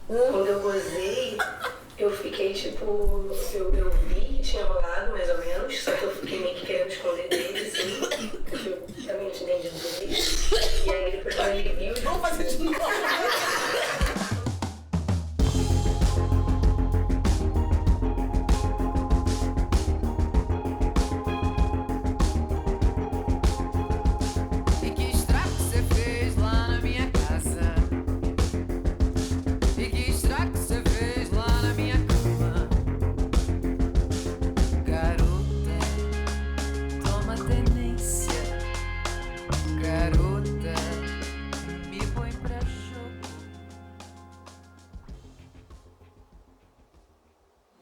Quando eu gozei, eu fiquei tipo. Eu vi que tinha rolado mais ou menos, só que eu fiquei meio que querendo esconder dele, assim, porque eu também não tinha entendido direito. E aí depois quando ele viu. Vamos fazer de novo!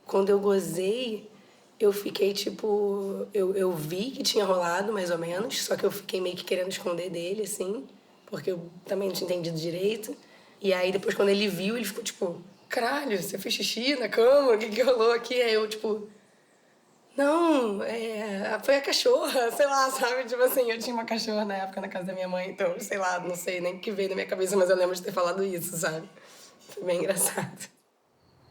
Quando eu gozei, eu fiquei tipo. Eu vi que tinha rolado mais ou menos, só que eu fiquei meio que querendo esconder dele, assim, porque eu também não tinha entendido direito. E aí depois, quando ele viu, ele ficou tipo: caralho, você fez xixi na cama? O que rolou aqui? Aí eu, tipo. Não, foi a cachorra, sei lá, sabe? Tipo assim, eu tinha uma cachorra na época na casa da minha mãe, então, sei lá, não sei nem o que veio na minha cabeça, mas eu lembro de ter falado isso, sabe? Foi bem engraçado.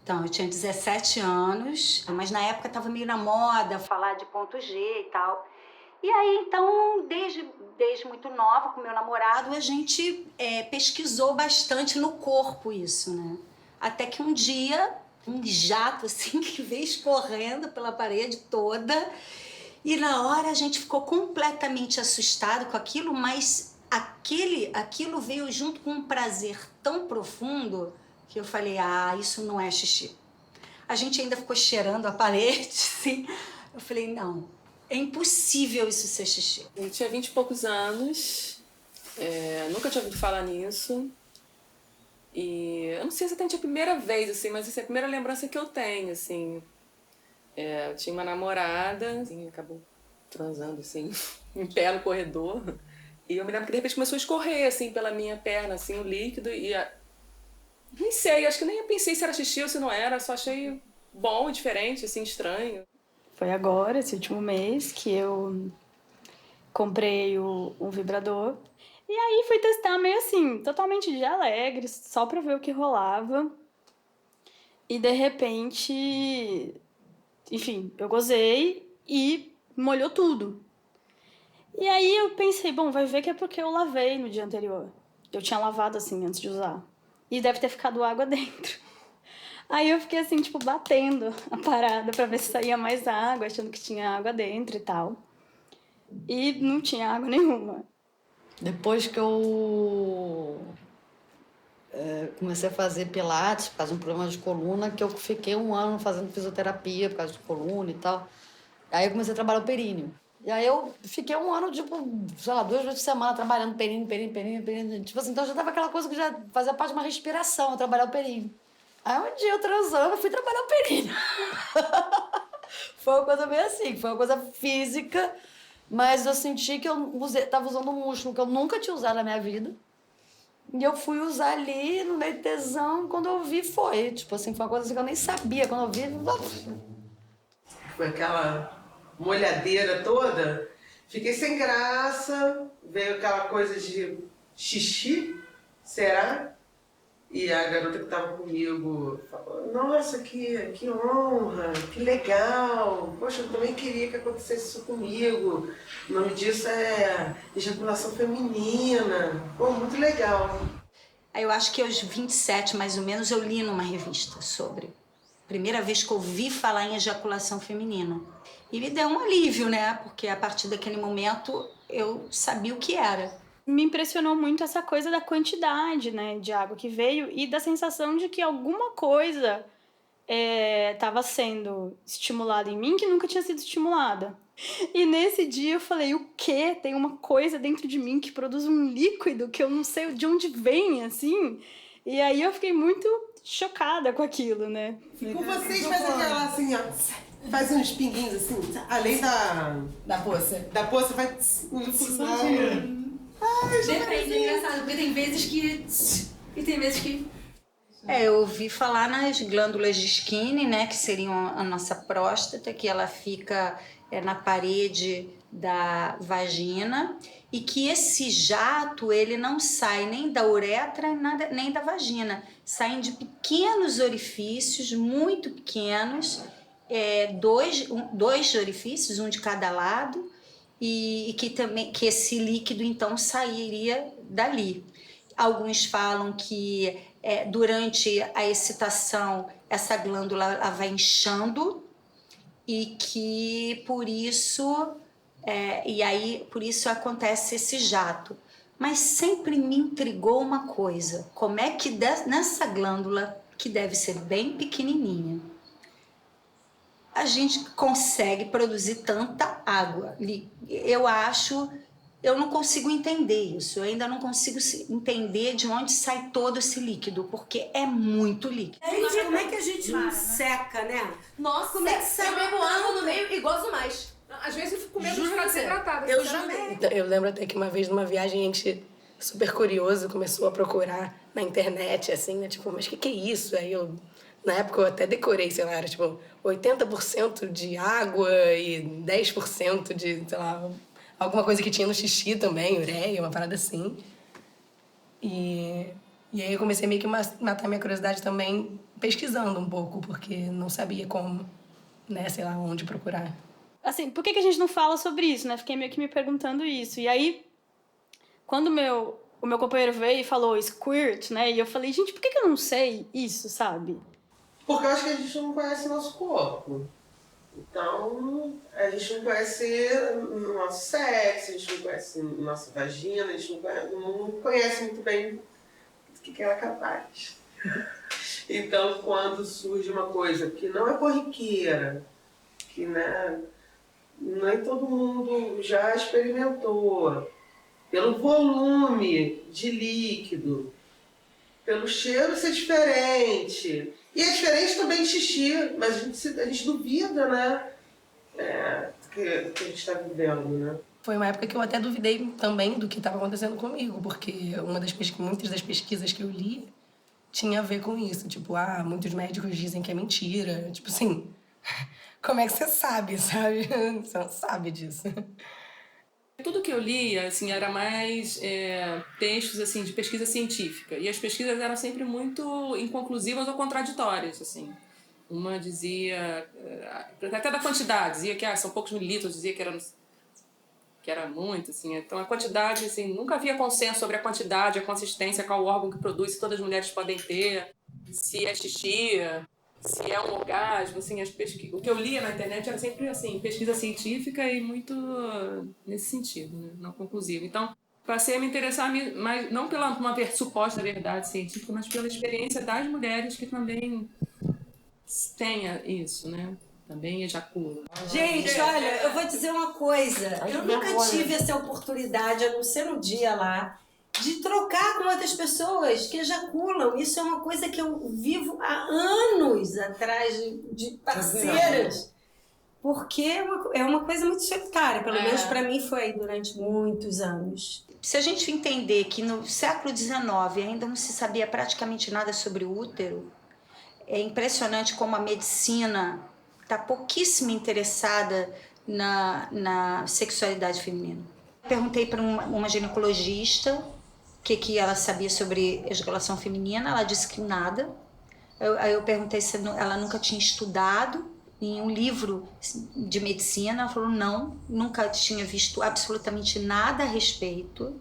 Então, eu tinha 17 anos, mas na época estava meio na moda falar de ponto G e tal. E aí, então, desde muito nova, com meu namorado, a gente pesquisou bastante no corpo isso, né? Até que um dia, um jato, assim, que veio escorrendo pela parede toda. E na hora a gente ficou completamente assustado com aquilo, mas aquilo veio junto com um prazer tão profundo que eu falei, isso não é xixi. A gente ainda ficou cheirando a parede, assim. Eu falei, não, é impossível isso ser xixi. Eu tinha 20 e poucos anos, nunca tinha ouvido falar nisso. E eu não sei exatamente a primeira vez, assim, mas essa é a primeira lembrança que eu tenho, assim. Eu tinha uma namorada, assim, acabou transando, assim, em pé no corredor. E eu me lembro que de repente começou a escorrer, assim, pela minha perna, assim, o líquido. Nem sei, acho que nem pensei se era xixi ou se não era, só achei bom, diferente, assim, estranho. Foi agora, esse último mês, que eu comprei um vibrador. E aí fui testar meio assim, totalmente de alegre, só pra ver o que rolava. E de repente, enfim, eu gozei e molhou tudo. E aí eu pensei, bom, vai ver que é porque eu lavei no dia anterior. Eu tinha lavado assim antes de usar. E deve ter ficado água dentro. Aí eu fiquei assim, tipo, batendo a parada pra ver se saía mais água, achando que tinha água dentro e tal. E não tinha água nenhuma. Depois que eu comecei a fazer pilates por causa de um problema de coluna, que eu fiquei 1 ano fazendo fisioterapia por causa de coluna e tal. Aí eu comecei a trabalhar o períneo. E aí eu fiquei 1 ano, tipo, sei lá, 2 vezes por semana trabalhando períneo. Tipo assim, então já tava aquela coisa que já fazia parte de uma respiração, eu trabalhar o períneo. Aí um dia eu transando, eu fui trabalhar o períneo. Foi uma coisa meio assim, foi uma coisa física, mas eu senti que eu tava usando um músculo que eu nunca tinha usado na minha vida. E eu fui usar ali, no meio de tesão, quando eu vi, foi. Tipo assim, foi uma coisa assim que eu nem sabia. Quando eu vi... Foi aquela molhadeira toda. Fiquei sem graça, veio aquela coisa de xixi, será? E a garota que estava comigo falou, nossa, que honra, que legal. Poxa, eu também queria que acontecesse isso comigo. O nome disso é ejaculação feminina. Pô, muito legal. Aí eu acho que aos 27, mais ou menos, eu li numa revista sobre. Primeira vez que eu ouvi falar em ejaculação feminina. E me deu um alívio, né? Porque a partir daquele momento eu sabia o que era. Me impressionou muito essa coisa da quantidade, né, de água que veio e da sensação de que alguma coisa estava sendo estimulada em mim que nunca tinha sido estimulada. E nesse dia eu falei, o quê? Tem uma coisa dentro de mim que produz um líquido que eu não sei de onde vem, assim. E aí eu fiquei muito chocada com aquilo, né? Com vocês faz aquela assim, ó, faz uns pinguinhos assim, além da poça. Da poça faz... Depende, é engraçado, porque tem vezes que... E tem vezes que... Eu ouvi falar nas glândulas de Skinner, né, que seriam a nossa próstata, que ela fica na parede da vagina e que esse jato, ele não sai nem da uretra nem da vagina. saem de pequenos orifícios, muito pequenos, dois orifícios, um de cada lado, e que esse líquido então sairia dali. Alguns falam que durante a excitação essa glândula ela vai inchando e que por isso por isso acontece esse jato. Mas sempre me intrigou uma coisa: como é que nessa glândula, que deve ser bem pequenininha, a gente consegue produzir tanta água? Eu não consigo entender isso. Eu ainda não consigo entender de onde sai todo esse líquido, porque é muito líquido. Gente, como é que a gente não seca, né? Nossa, Como é que sai? eu bebo água no meio e gozo mais. Às vezes eu fico com medo de ficar desidratada. Eu jurei. Então, eu lembro até que uma vez numa viagem a gente, super curioso, começou a procurar na internet, assim, né? Tipo, mas o que é isso? Aí na época eu até decorei, sei lá, era tipo 80% de água e 10% de, sei lá, alguma coisa que tinha no xixi também, ureia, uma parada assim. E aí eu comecei meio que matar minha curiosidade também pesquisando um pouco, porque não sabia como, né, sei lá, onde procurar. Assim, por que a gente não fala sobre isso, né? Fiquei meio que me perguntando isso. E aí, quando o meu companheiro veio e falou squirt, né? E eu falei, gente, por que eu não sei isso, sabe? Porque eu acho que a gente não conhece nosso corpo. Então, a gente não conhece o nosso sexo, a gente não conhece nossa vagina, a gente não conhece muito bem do que ela é capaz. Então, quando surge uma coisa que não é corriqueira, que né, nem todo mundo já experimentou, pelo volume de líquido, pelo cheiro ser diferente. E é diferente também de xixi, mas a gente duvida, né? Que a gente está vivendo, né? Foi uma época que eu até duvidei também do que estava acontecendo comigo, porque muitas das pesquisas que eu li tinha a ver com isso. Tipo, muitos médicos dizem que é mentira. Tipo assim, como é que você sabe, sabe? Você não sabe disso. Tudo que eu lia, assim, era mais textos, assim, de pesquisa científica. E as pesquisas eram sempre muito inconclusivas ou contraditórias, assim. Uma dizia, até da quantidade, dizia que são poucos mililitros, dizia que era muito, assim. Então a quantidade, assim, nunca havia consenso sobre a quantidade, a consistência, qual órgão que produz, se todas as mulheres podem ter, se é xixi, se é um orgasmo, assim, o que eu lia na internet era sempre, assim, pesquisa científica e muito nesse sentido, né? Não conclusivo. Então, passei a me interessar mais, não pela uma suposta verdade científica, mas pela experiência das mulheres que também têm isso, né? Também ejaculam. Gente, olha, eu vou dizer uma coisa. Eu nunca tive essa oportunidade, a não ser um dia lá, de trocar com outras pessoas que ejaculam. Isso é uma coisa que eu vivo há anos atrás de parceiras. Porque é uma coisa muito solitária. Pelo menos para mim foi durante muitos anos. Se a gente entender que no século XIX ainda não se sabia praticamente nada sobre o útero, é impressionante como a medicina está pouquíssimo interessada na sexualidade feminina. Perguntei para uma ginecologista o que ela sabia sobre ejaculação feminina. Ela disse que nada. Aí eu perguntei se ela nunca tinha estudado nenhum livro de medicina. Ela falou não, nunca tinha visto absolutamente nada a respeito.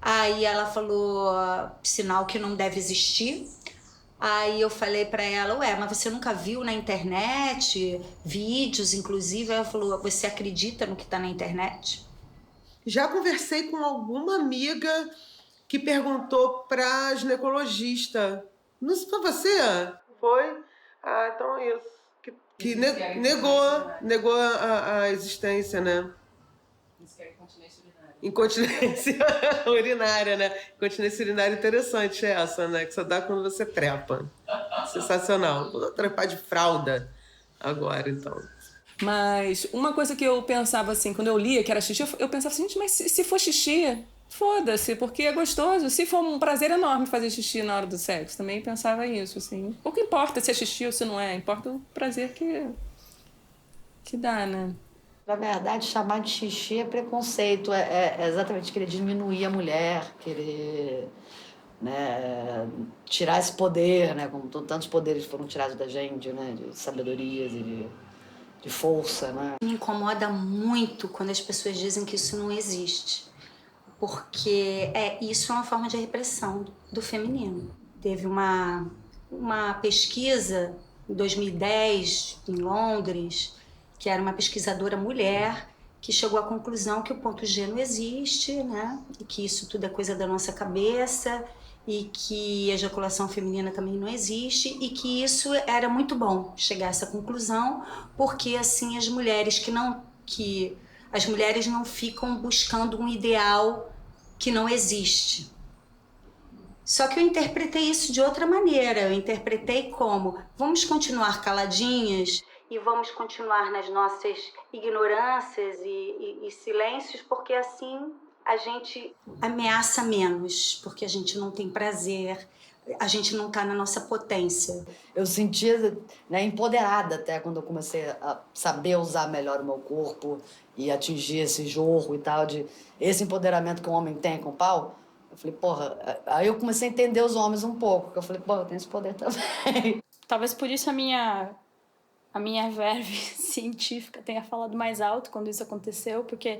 Aí ela falou, sinal que não deve existir. Aí eu falei para ela, mas você nunca viu na internet vídeos, inclusive? Ela falou, você acredita no que está na internet? Já conversei com alguma amiga que perguntou para ginecologista. Não foi você? Foi? Então é isso. Que negou a existência, né? Isso que é incontinência urinária. Incontinência urinária, né? Incontinência urinária interessante essa, né? Que só dá quando você trepa. Sensacional. Vou trepar de fralda agora, então. Mas uma coisa que eu pensava assim, quando eu lia que era xixi, eu pensava assim, gente, mas se for xixi, foda-se, porque é gostoso. Se for um prazer enorme fazer xixi na hora do sexo, também pensava isso, assim. Pouco importa se é xixi ou se não é, importa o prazer que dá, né? Na verdade, chamar de xixi é preconceito, é exatamente querer diminuir a mulher, querer né? Tirar esse poder, né? Como tantos poderes foram tirados da gente, né? De sabedorias e de força, né? Me incomoda muito quando as pessoas dizem que isso não existe, porque isso é uma forma de repressão do feminino. Teve uma pesquisa em 2010 em Londres, que era uma pesquisadora mulher, que chegou à conclusão que o ponto G não existe, né? E que isso tudo é coisa da nossa cabeça, e que a ejaculação feminina também não existe, e que isso era muito bom chegar a essa conclusão, porque assim as mulheres as mulheres não ficam buscando um ideal que não existe. Só que eu interpretei isso de outra maneira. Eu interpretei como: vamos continuar caladinhas e vamos continuar nas nossas ignorâncias e silêncios, porque assim a gente ameaça menos, porque a gente não tem prazer, a gente não está na nossa potência. Eu sentia, né, empoderada até quando eu comecei a saber usar melhor o meu corpo e atingir esse jorro e tal, de esse empoderamento que um homem tem com o pau. Eu falei, porra, aí eu comecei a entender os homens um pouco, que eu falei, pô, eu tenho esse poder também. Talvez por isso a minha verve científica tenha falado mais alto quando isso aconteceu, porque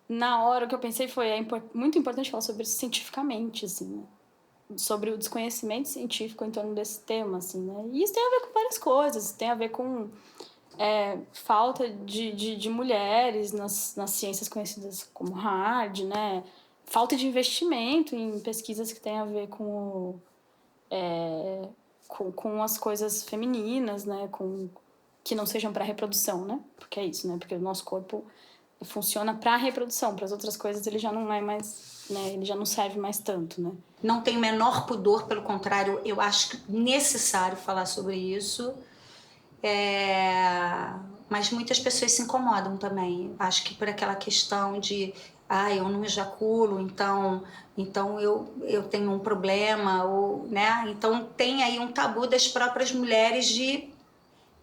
na hora o que eu pensei foi, muito importante falar sobre isso cientificamente, assim, né? Sobre o desconhecimento científico em torno desse tema, assim, né? E isso tem a ver com várias coisas, tem a ver com falta de mulheres nas ciências conhecidas como hard, né? Falta de investimento em pesquisas que têm a ver com as coisas femininas, né? Que não sejam para reprodução, né? Porque é isso, né? Porque o nosso corpo funciona para reprodução, para as outras coisas ele já não é mais, né? Ele já não serve mais tanto, né? Não tenho o menor pudor, pelo contrário, eu acho necessário falar sobre isso. Mas muitas pessoas se incomodam também. Acho que por aquela questão de eu não ejaculo, então eu tenho um problema, ou, né? Então tem aí um tabu das próprias mulheres de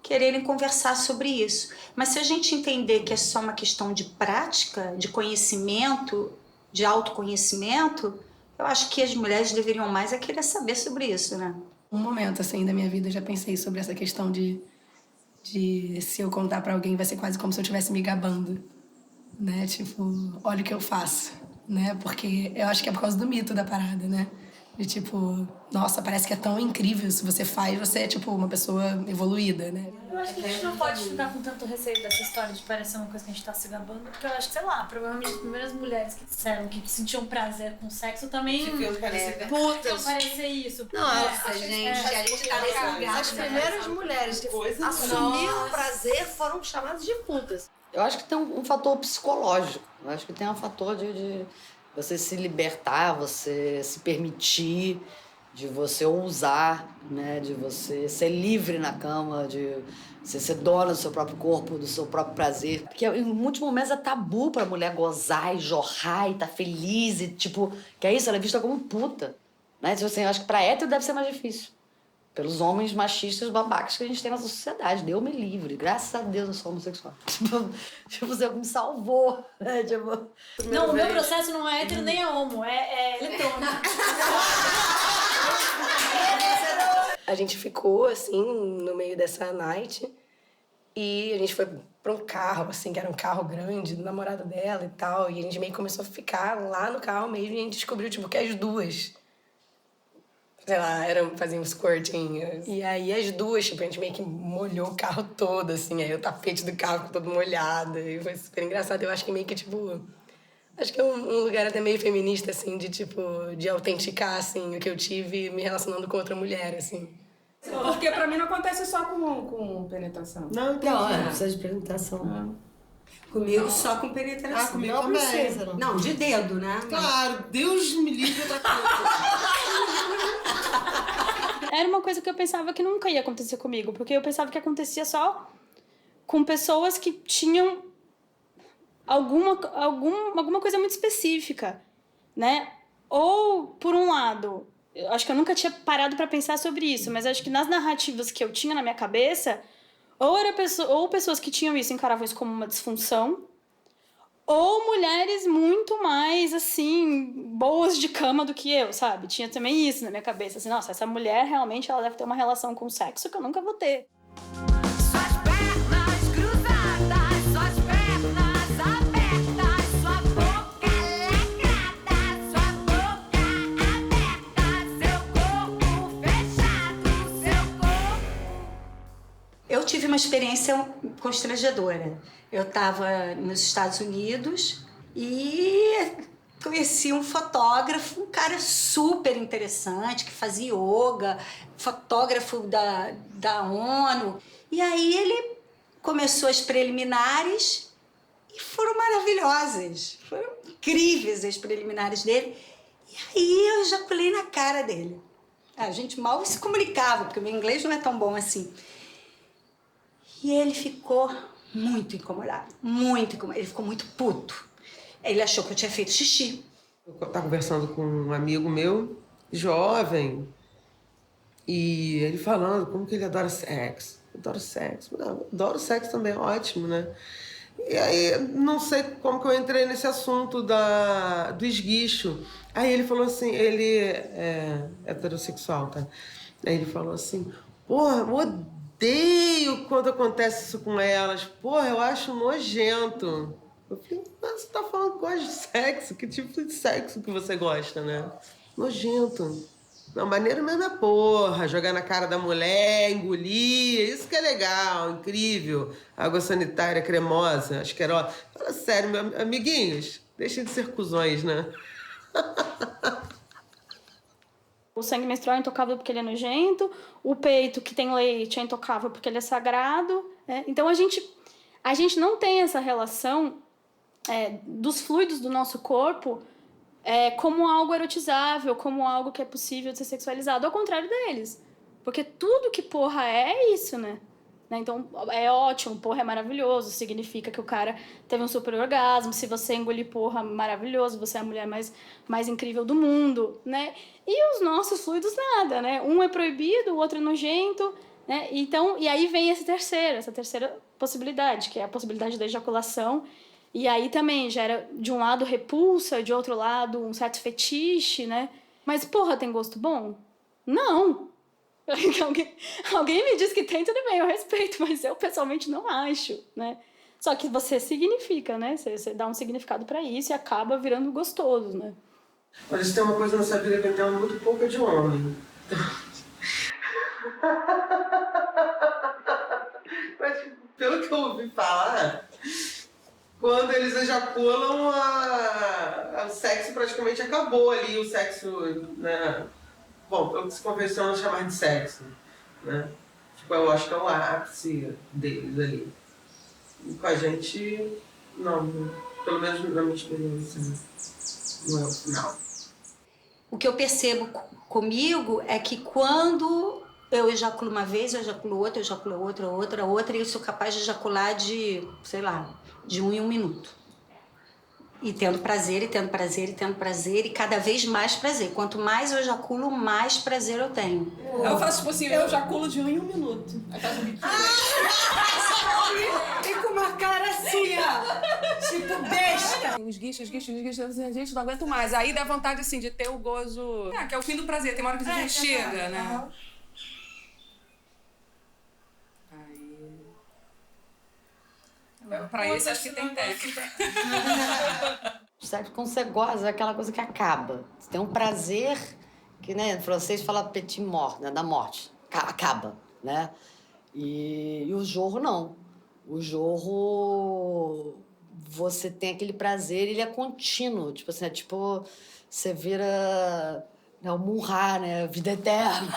quererem conversar sobre isso. Mas se a gente entender que é só uma questão de prática, de conhecimento, de autoconhecimento, eu acho que as mulheres deveriam mais querer saber sobre isso, né? Um momento, assim, da minha vida, eu já pensei sobre essa questão de se eu contar pra alguém, vai ser quase como se eu estivesse me gabando, né? Tipo, olha o que eu faço, né? Porque eu acho que é por causa do mito da parada, né? De tipo, nossa, parece que é tão incrível. Se você faz, você é tipo uma pessoa evoluída, né? Eu acho que a gente não pode ficar com tanto receio dessa história de parecer uma coisa que a gente tá se gabando, porque eu acho que, sei lá, provavelmente as primeiras mulheres que disseram que sentiam prazer com sexo também Deviam parecer putas parecer isso. Nossa, gente, a gente tá nesse lugar. As primeiras mulheres que assumiram o prazer foram chamadas de putas. Eu acho que tem um fator psicológico. Eu acho que tem um fator de você se libertar, você se permitir, de você ousar, né? De você ser livre na cama, de você ser dona do seu próprio corpo, do seu próprio prazer. Porque em muitos momentos é tabu pra mulher gozar e jorrar e tá feliz e tipo, que é isso, ela é vista como puta. Né? Tipo assim, eu acho que pra hétero deve ser mais difícil. Pelos homens machistas babacas que a gente tem nessa sociedade. Deus me livre. Graças a Deus eu sou homossexual. Tipo, você me salvou, né? Tipo, não, o meu processo não é hétero nem é homo, é eletrônico. A gente ficou, assim, no meio dessa night e a gente foi pra um carro, assim, que era um carro grande, do namorado dela e tal. E a gente meio que começou a ficar lá no carro mesmo e a gente descobriu, tipo, que as duas... sei lá, faziam um squirting. E aí as duas, tipo, a gente meio que molhou o carro todo, assim. Aí o tapete do carro ficou todo molhado. E foi super engraçado. Eu acho que meio que, tipo... acho que é um lugar até meio feminista, assim, de, tipo... de autenticar, assim, o que eu tive me relacionando com outra mulher, assim. Porque pra mim não acontece só com penetração. Não precisa de penetração. Comigo só com penetração. Comigo não precisa. Não, de dedo, né? Claro, Deus me livre outra coisa. Era uma coisa que eu pensava que nunca ia acontecer comigo, porque eu pensava que acontecia só com pessoas que tinham alguma coisa muito específica, né? Ou, por um lado, eu acho que eu nunca tinha parado para pensar sobre isso, mas acho que nas narrativas que eu tinha na minha cabeça, ou pessoas que tinham isso encaravam isso como uma disfunção, Ou mulheres muito mais, assim, boas de cama do que eu, sabe? Tinha também isso na minha cabeça, assim, nossa, essa mulher realmente ela deve ter uma relação com o sexo que eu nunca vou ter. Suas pernas cruzadas, suas pernas abertas, sua boca lacrada, sua boca aberta, seu corpo fechado, seu corpo... Eu tive uma experiência constrangedora. Eu estava nos Estados Unidos e conheci um fotógrafo, um cara super interessante, que fazia yoga, fotógrafo da ONU. E aí ele começou as preliminares e foram maravilhosas. Foram incríveis as preliminares dele. E aí eu ejaculei na cara dele. A gente mal se comunicava, porque o meu inglês não é tão bom assim. E ele ficou muito incomodado, muito incomodado. Ele ficou muito puto. Ele achou que eu tinha feito xixi. Eu estava conversando com um amigo meu, jovem, e ele falando como que ele adora sexo. Adoro sexo. Não, adoro sexo também, ótimo, né? E aí, não sei como que eu entrei nesse assunto do esguicho. Aí ele falou assim, ele é heterossexual, tá? Aí ele falou assim, porra, eu odeio quando acontece isso com elas. Porra, eu acho nojento. Eu falei, mas você tá falando que gosta de sexo? Que tipo de sexo que você gosta, né? Nojento. Não, maneiro mesmo é porra, jogar na cara da mulher, engolir, isso que é legal, incrível. Água sanitária cremosa, asquerosa. Fala sério, meus amiguinhos, deixem de ser cuzões, né? O sangue menstrual é intocável porque ele é nojento, o peito que tem leite é intocável porque ele é sagrado. Né? Então a gente não tem essa relação dos fluidos do nosso corpo como algo erotizável, como algo que é possível de ser sexualizado, ao contrário deles. Porque tudo que porra é isso, né? Então é ótimo, porra é maravilhoso, significa que o cara teve um super orgasmo, se você engolir porra, maravilhoso, você é a mulher mais incrível do mundo, né? E os nossos fluidos nada, né? Um é proibido, o outro é nojento, né? Então, e aí vem essa terceira possibilidade, que é a possibilidade da ejaculação, e aí também gera de um lado repulsa, de outro lado um certo fetiche, né? Mas porra, tem gosto bom? Não! Alguém me diz que tem, tudo bem, eu respeito, mas eu pessoalmente não acho, né? Só que você significa, né? Você dá um significado pra isso e acaba virando gostoso, né? Olha, se tem uma coisa nessa vida que eu entendo muito pouco é de homem. Mas, pelo que eu ouvi falar, quando eles ejaculam, o sexo praticamente acabou ali, o sexo, né? Bom, pelo que se convenciona chamar de sexo, né? Tipo, eu acho que é o ápice deles ali. E com a gente, não, pelo menos na minha experiência, não é o final. O que eu percebo comigo é que quando eu ejaculo uma vez, eu ejaculo outra, e eu sou capaz de ejacular de, sei lá, de 1 em 1 minuto. E tendo prazer, e cada vez mais prazer. Quanto mais eu ejaculo, mais prazer eu tenho. Eu faço tipo assim, eu ejaculo de 1 em 1 minuto. E com uma cara assim, ó. Tipo besta. Os guichos, gente, não aguento mais. Aí dá vontade, assim, de ter o gozo... que é o fim do prazer. Tem uma hora que a gente chega, né? Pra isso, acho que tem técnica. Sabe, quando você goza, é aquela coisa que acaba. Você tem um prazer que, né, em francês fala petit mort, né, da morte. Acaba, né? E o jorro, não. O jorro, você tem aquele prazer, ele é contínuo. Tipo assim, você vira... o Munhá, né? Vida eterna.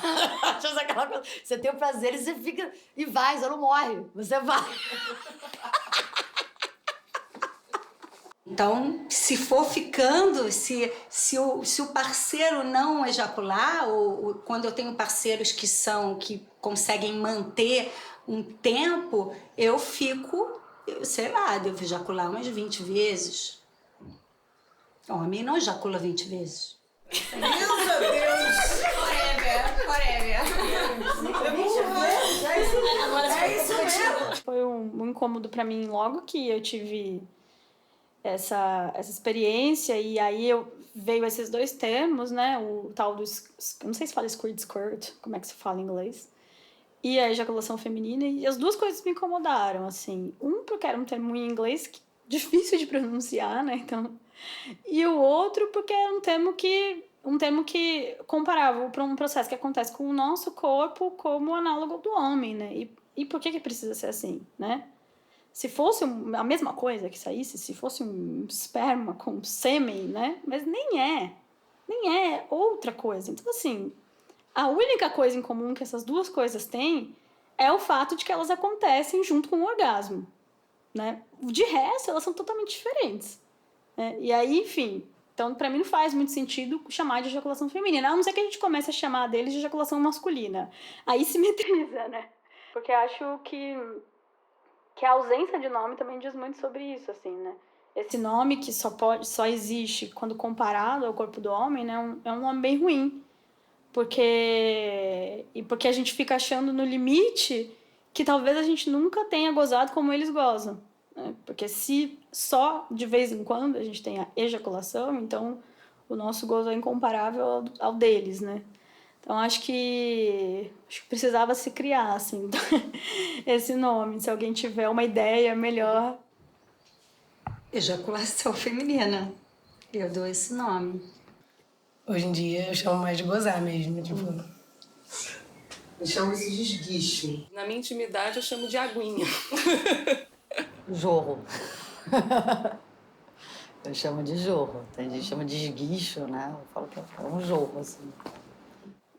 Aquela coisa. Você tem o prazer e você fica... E vai, você não morre. Você vai. Então, se for ficando, se o parceiro não ejacular, ou quando eu tenho parceiros que conseguem manter um tempo, eu fico, sei lá, devo ejacular umas 20 vezes. Homem não ejacula 20 vezes. Meu Deus! Forever. Agora é isso mesmo. Foi um incômodo pra mim logo que eu tive essa experiência, e aí veio esses dois termos, né? O tal do... Eu não sei se fala skirt, como é que se fala em inglês. E a ejaculação feminina, e as duas coisas me incomodaram, assim. Porque era um termo em inglês difícil de pronunciar, né? Então... E o outro porque era um termo que comparava para um processo que acontece com o nosso corpo como análogo do homem, né? E por que precisa ser assim, né? Se fosse a mesma coisa que saísse, se fosse um esperma com sêmen, né? Mas nem é outra coisa. Então, assim, a única coisa em comum que essas duas coisas têm é o fato de que elas acontecem junto com o orgasmo, né? De resto, elas são totalmente diferentes, né? E aí, enfim, então pra mim não faz muito sentido chamar de ejaculação feminina, a não ser que a gente comece a chamar deles de ejaculação masculina. Aí simetriza, né? Porque acho que a ausência de nome também diz muito sobre isso, assim, né? Esse nome que só existe quando comparado ao corpo do homem, né? É um nome bem ruim. Porque a gente fica achando no limite que talvez a gente nunca tenha gozado como eles gozam, né? Porque se só de vez em quando a gente tem a ejaculação, então o nosso gozo é incomparável ao deles, né? Então acho que precisava se criar, assim, esse nome. Se alguém tiver uma ideia melhor. Ejaculação feminina. Eu dou esse nome. Hoje em dia eu chamo mais de gozar mesmo, tipo... Eu chamo isso de esguicho. Na minha intimidade eu chamo de aguinha. Jorro. Eu chamo de jorro. Tem gente que chama de esguicho, né? Eu falo que é um jorro, assim.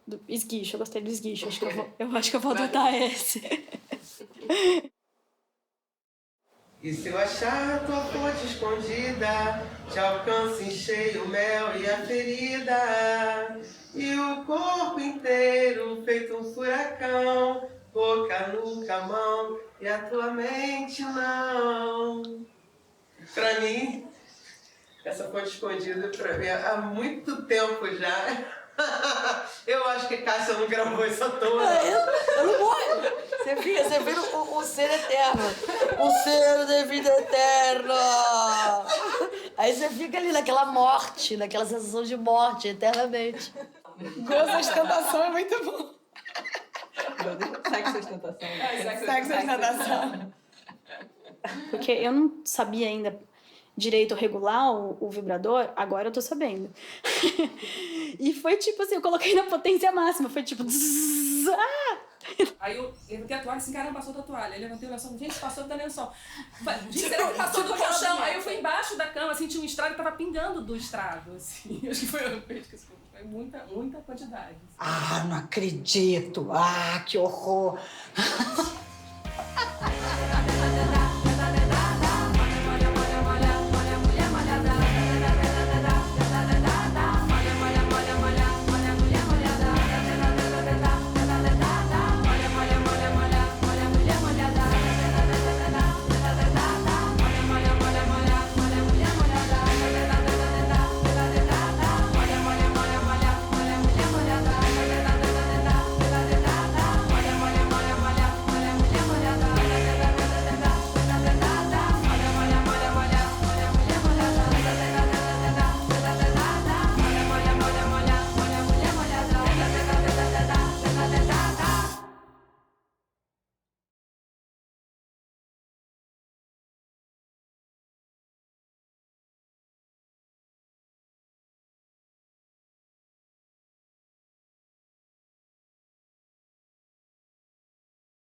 Do esguicho, eu gostei do esguicho. Eu acho que eu vou adotar esse. E se eu achar tua fonte escondida, te alcanço em cheio o mel e a ferida, e o corpo inteiro feito um furacão, boca, nuca, mão, e a tua mente não. Pra mim, essa fonte escondida pra mim há muito tempo já. Eu acho que Cássia não gravou essa toda. Eu não morro. Você vira o ser eterno. O ser de vida eterna. Aí você fica ali naquela morte, naquela sensação de morte, eternamente. Gozo ostentação é muito bom. Sexo ostentação. Sexo ostentação. Porque eu não sabia ainda direito regular o vibrador, agora eu tô sabendo. E foi tipo assim, eu coloquei na potência máxima, foi tipo... Zzz, ah! Aí eu levantei a toalha assim, caramba, passou da toalha. Aí levantei o lençol, gente, passou da lençol. Gente, será que passou do colchão? Aí eu fui embaixo da cama, assim, tinha um estrago e tava pingando do estrago, assim. Acho que foi muita quantidade. Ah, não acredito! Ah, que horror!